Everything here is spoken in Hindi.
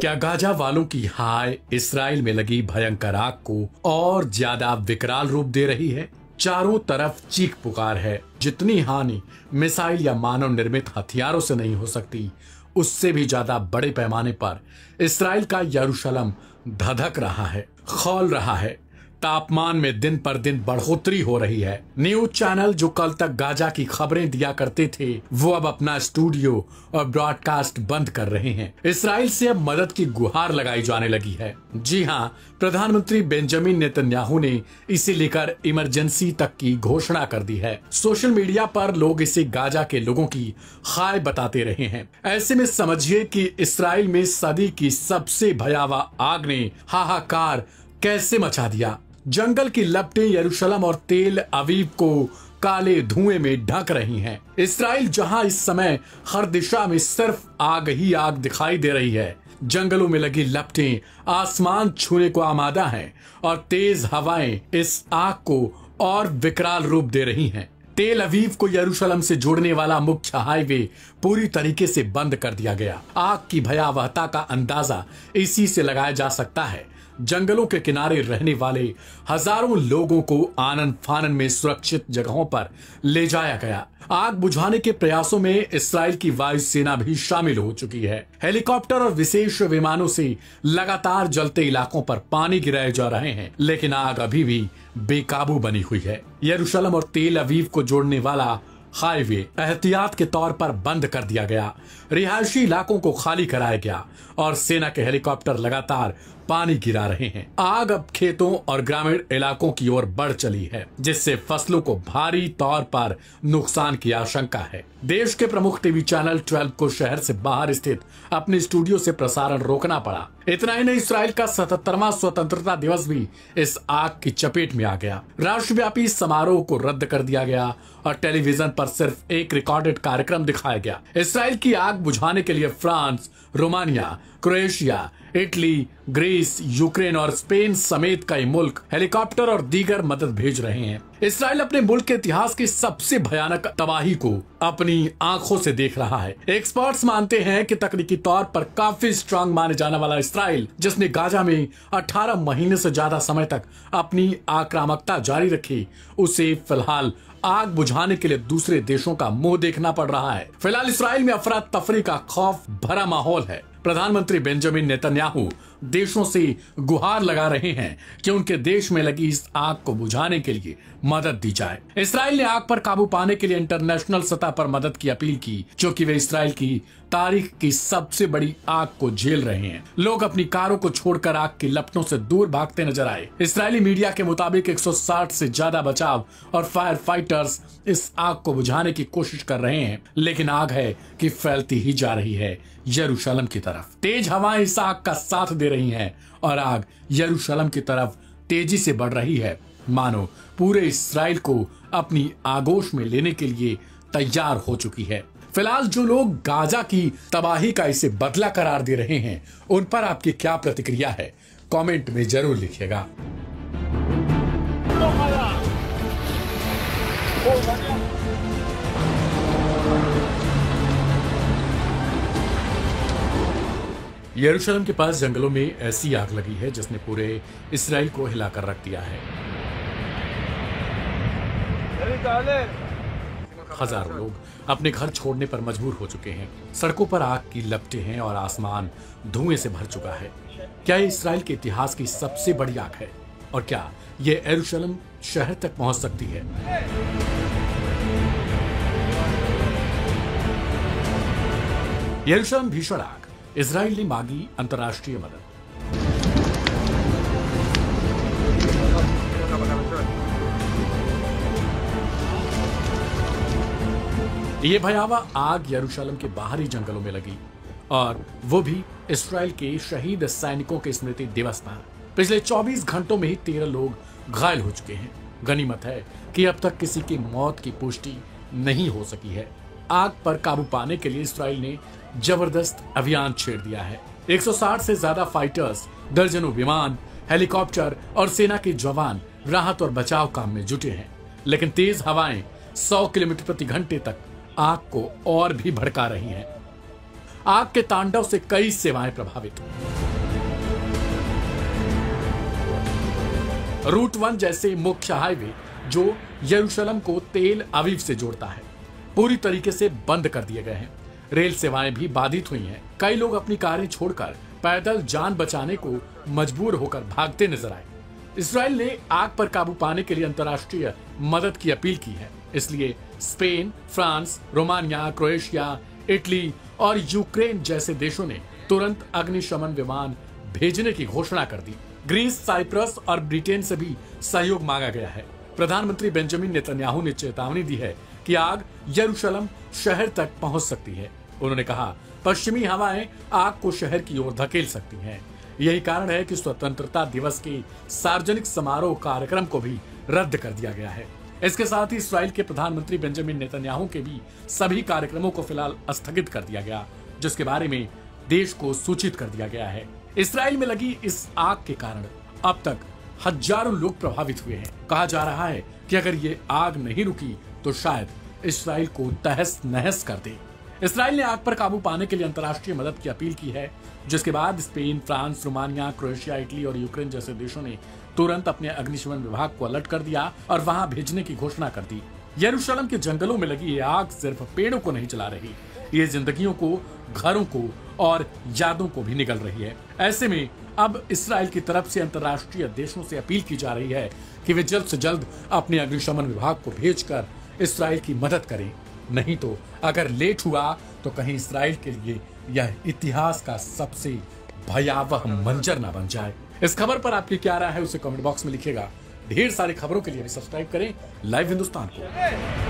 क्या गाजा वालों की हाय इस्राइल में लगी भयंकर आग को और ज्यादा विकराल रूप दे रही है। चारों तरफ चीख पुकार है। जितनी हानि मिसाइल या मानव निर्मित हथियारों से नहीं हो सकती, उससे भी ज्यादा बड़े पैमाने पर इस्राइल का यरूशलेम धधक रहा है, खौल रहा है। तापमान में दिन पर दिन बढ़ोतरी हो रही है। न्यूज चैनल जो कल तक गाजा की खबरें दिया करते थे, वो अब अपना स्टूडियो और ब्रॉडकास्ट बंद कर रहे हैं। इस्राइल से अब मदद की गुहार लगाई जाने लगी है। जी हां, प्रधानमंत्री बेंजामिन नेतन्याहू ने इसे लेकर इमरजेंसी तक की घोषणा कर दी है। सोशल मीडिया पर लोग इसे गाजा के लोगों की हाय बताते रहे हैं। ऐसे में समझिए कि इस्राइल में सदी की सबसे भयावह आग ने हाहाकार कैसे मचा दिया। जंगल की लपटें यरूशलेम और तेल अवीव को काले धुएं में ढक रही हैं। इस्राइल जहां इस समय हर दिशा में सिर्फ आग ही आग दिखाई दे रही है, जंगलों में लगी लपटें आसमान छूने को आमादा हैं और तेज हवाएं इस आग को और विकराल रूप दे रही हैं। तेल अवीव को यरूशलेम से जोड़ने वाला मुख्य हाईवे पूरी तरीके से बंद कर दिया गया। आग की भयावहता का अंदाजा इसी से लगाया जा सकता है। जंगलों के किनारे रहने वाले हजारों लोगों को आनन फानन में सुरक्षित जगहों पर ले जाया गया। आग बुझाने के प्रयासों में इस्राइल की वायुसेना भी शामिल हो चुकी है। हेलीकॉप्टर और विशेष विमानों से लगातार जलते इलाकों पर पानी गिराए जा रहे हैं, लेकिन आग अभी भी बेकाबू बनी हुई है। यरूशलेम और तेल अवीव को जोड़ने वाला हाईवे एहतियात के तौर पर बंद कर दिया गया। रिहायशी इलाकों को खाली कराया गया और सेना के हेलीकॉप्टर लगातार पानी गिरा रहे हैं। आग अब खेतों और ग्रामीण इलाकों की ओर बढ़ चली है, जिससे फसलों को भारी तौर पर नुकसान की आशंका है। देश के प्रमुख टीवी चैनल 12 को शहर से बाहर स्थित अपने स्टूडियो से प्रसारण रोकना पड़ा। इतना ही नहीं, इस्राइल का 77वां स्वतंत्रता दिवस भी इस आग की चपेट में आ गया। राष्ट्रव्यापी समारोह को रद्द कर दिया गया और टेलीविजन पर सिर्फ एक रिकॉर्डेड कार्यक्रम दिखाया गया। इस्राइल की आग बुझाने के लिए France, Romania, Croatia, Italy, Greece, Ukraine और स्पेन समेत कई मुल्क हेलीकॉप्टर और दीगर मदद भेज रहे हैं। इस्राइल अपने मुल्क के इतिहास की सबसे भयानक तबाही को अपनी आंखों से देख रहा है। एक्सपर्ट्स मानते हैं कि तकनीकी तौर पर काफी स्ट्रांग माने जाने वाला इस्राइल, जिसने गाजा में 18 महीने से ज्यादा समय तक अपनी आक्रामकता जारी रखी, उसे फिलहाल आग बुझाने के लिए दूसरे देशों का मुंह देखना पड़ रहा है। फिलहाल इस्राइल में अफरा तफरी का खौफ भरा माहौल है। प्रधानमंत्री बेंजामिन नेतन्याहू देशों से गुहार लगा रहे हैं कि उनके देश में लगी इस आग को बुझाने के लिए मदद दी जाए। इस्राइल ने आग पर काबू पाने के लिए इंटरनेशनल सतह पर मदद की अपील की, क्योंकि वे इस्राइल की तारीख की सबसे बड़ी आग को झेल रहे हैं। लोग अपनी कारों को छोड़कर आग की लपटों से दूर भागते नजर आए। इस्राइली मीडिया के मुताबिक 160 से ज्यादा बचाव और फायर फाइटर्स इस आग को बुझाने की कोशिश कर रहे हैं, लेकिन आग है कि फैलती ही जा रही है यरूशलेम की तरफ। तेज हवाएं इस आग का साथ दे रही हैं और आग यरूशलेम की तरफ तेजी से बढ़ रही है, मानो पूरे इस्राइल को अपनी आगोश में लेने के लिए तैयार हो चुकी है। फिलहाल जो लोग गाजा की तबाही का इसे बदला करार दे रहे हैं, उन पर आपकी क्या प्रतिक्रिया है, कमेंट में जरूर लिखिएगा। यरूशलेम के पास जंगलों में ऐसी आग लगी है जिसने पूरे इस्राइल को हिलाकर रख दिया है। हजारों लोग अपने घर छोड़ने पर मजबूर हो चुके हैं। सड़कों पर आग की लपटें हैं और आसमान धुएं से भर चुका है। क्या ये इस्राइल के इतिहास की सबसे बड़ी आग है? और क्या ये यरूशलेम शहर तक पहुंच सकती है? यरूशलेम भीषण आग, इजराइल ने मांगी अंतर्राष्ट्रीय मदद। ये भयावह आग यरूशलेम के बाहरी जंगलों में लगी, और वो भी इस्राइल के शहीद सैनिकों के स्मृति दिवस पर। पिछले 24 घंटों में ही 13 लोग घायल हो चुके हैं। गनीमत है कि अब तक किसी की मौत की पुष्टि नहीं हो सकी है। आग पर काबू पाने के लिए इस्राइल ने जबरदस्त अभियान छेड़ दिया है। 160 से ज्यादा फाइटर्स, दर्जनों विमान, हेलीकॉप्टर और सेना के जवान राहत और बचाव काम में जुटे हैं, लेकिन तेज हवाएं 100 किलोमीटर प्रति घंटे तक आग को और भी भड़का रही हैं। आग के तांडव से कई सेवाएं प्रभावित। रूट 1 जैसे मुख्य हाईवे जो यरूशलेम को तेल अवीव से जोड़ता है, पूरी तरीके से बंद कर दिए गए हैं। रेल सेवाएं भी बाधित हुई हैं। कई लोग अपनी कारें छोड़कर पैदल जान बचाने को मजबूर होकर भागते नजर आए। इस्राएल ने आग पर काबू पाने के लिए अंतर्राष्ट्रीय मदद की अपील की है। इसलिए Spain, France, Romania, Croatia, Italy और यूक्रेन जैसे देशों ने तुरंत अग्निशमन विमान भेजने की घोषणा कर दी। ग्रीस, साइप्रस और ब्रिटेन से भी सहयोग मांगा गया है। प्रधानमंत्री बेंजामिन नेतन्याहू ने चेतावनी दी है कि आग यरूशलेम शहर तक पहुंच सकती है। उन्होंने कहा, पश्चिमी हवाएं आग को शहर की ओर धकेल सकती हैं। यही कारण है कि स्वतंत्रता दिवस के सार्वजनिक समारोह कार्यक्रम को भी रद्द कर दिया गया है। इसके साथ ही इस्राएल के प्रधानमंत्री बेंजामिन नेतन्याहू के भी सभी कार्यक्रमों को फिलहाल स्थगित कर दिया गया, जिसके बारे में देश को सूचित कर दिया गया है। इस्राएल में लगी इस आग के कारण अब तक हजारों लोग प्रभावित हुए हैं। कहा जा रहा है कि अगर ये आग नहीं रुकी तो शायद इस्राएल को तहस नहस कर दे। इस्राएल ने आग पर काबू पाने के लिए अंतर्राष्ट्रीय मदद की अपील की है, जिसके बाद Spain, France, Romania, Croatia, Italy और यूक्रेन जैसे देशों ने तुरंत अपने अग्निशमन विभाग को अलर्ट कर दिया और वहां भेजने की घोषणा कर दी। यरूशलेम के जंगलों में लगी ये आग सिर्फ पेड़ों को नहीं जला रही, ये जिंदगियों को, घरों को और यादों को भी निगल रही है। ऐसे में अब इस्राएल की तरफ से अंतर्राष्ट्रीय देशों से अपील की जा रही है कि वे जल्द से जल्द अपने अग्निशमन विभाग को भेजकर इस्राएल की मदद करें। नहीं तो अगर लेट हुआ तो कहीं इस्राएल के लिए यह इतिहास का सबसे भयावह मंजर ना बन जाए। इस खबर पर आपकी क्या राय है उसे कमेंट बॉक्स में लिखिएगा। ढेर सारी खबरों के लिए भी सब्सक्राइब करें लाइव हिंदुस्तान को।